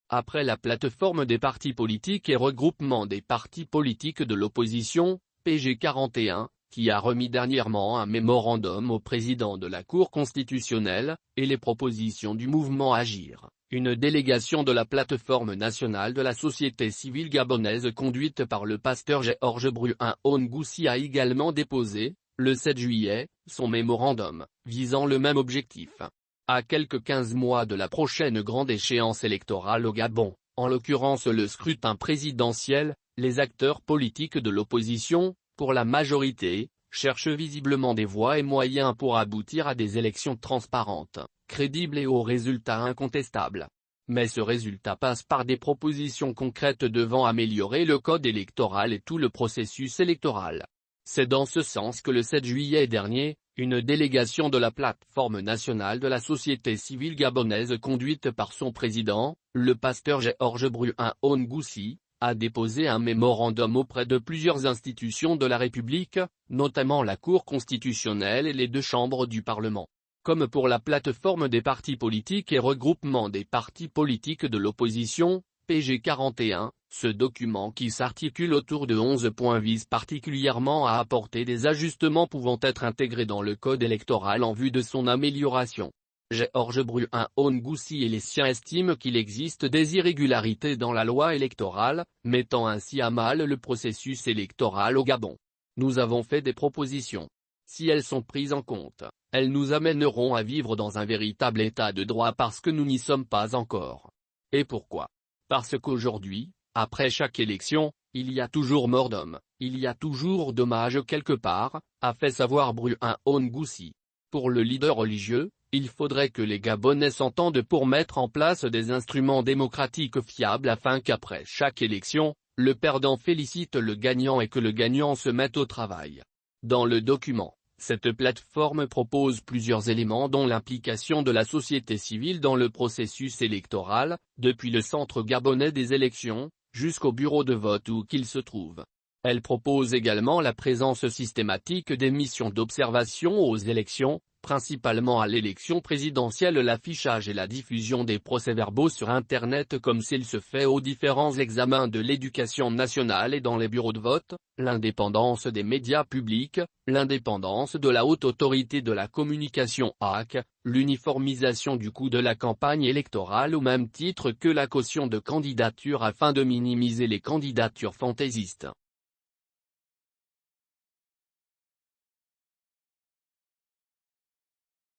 après la plateforme des partis politiques et regroupement des partis politiques de l'opposition, PG41, qui a remis dernièrement un mémorandum au président de la Cour constitutionnelle, et les propositions du mouvement Agir, une délégation de la plateforme nationale de la société civile gabonaise conduite par le pasteur Georges Bruin-Ngoussi a également déposé, le 7 juillet, son mémorandum, visant le même objectif. À quelques 15 mois de la prochaine grande échéance électorale au Gabon, en l'occurrence le scrutin présidentiel, les acteurs politiques de l'opposition, pour la majorité, cherchent visiblement des voies et moyens pour aboutir à des élections transparentes, crédibles et aux résultats incontestables. Mais ce résultat passe par des propositions concrètes devant améliorer le code électoral et tout le processus électoral. C'est dans ce sens que le 7 juillet dernier, une délégation de la plateforme nationale de la société civile gabonaise conduite par son président, le pasteur Georges Bruin-Ngoussi, a déposé un mémorandum auprès de plusieurs institutions de la République, notamment la Cour constitutionnelle et les deux chambres du Parlement. Comme pour la plateforme des partis politiques et regroupement des partis politiques de l'opposition, PG41, ce document qui s'articule autour de 11 points vise particulièrement à apporter des ajustements pouvant être intégrés dans le code électoral en vue de son amélioration. Georges Bruin-Ngoussi et les siens estiment qu'il existe des irrégularités dans la loi électorale, mettant ainsi à mal le processus électoral au Gabon. Nous avons fait des propositions. Si elles sont prises en compte, elles nous amèneront à vivre dans un véritable état de droit parce que nous n'y sommes pas encore. Et pourquoi ? Parce qu'aujourd'hui, après chaque élection, il y a toujours mort d'homme, il y a toujours dommage quelque part, a fait savoir Bruin-Ngoussi. Pour le leader religieux, il faudrait que les Gabonais s'entendent pour mettre en place des instruments démocratiques fiables afin qu'après chaque élection, le perdant félicite le gagnant et que le gagnant se mette au travail. Dans le document, cette plateforme propose plusieurs éléments dont l'implication de la société civile dans le processus électoral, depuis le centre gabonais des élections, jusqu'au bureau de vote où qu'il se trouve. Elle propose également la présence systématique des missions d'observation aux élections, principalement à l'élection présidentielle, l'affichage et la diffusion des procès-verbaux sur Internet comme s'il se fait aux différents examens de l'éducation nationale et dans les bureaux de vote, l'indépendance des médias publics, l'indépendance de la haute autorité de la communication (HAC), l'uniformisation du coût de la campagne électorale au même titre que la caution de candidature afin de minimiser les candidatures fantaisistes.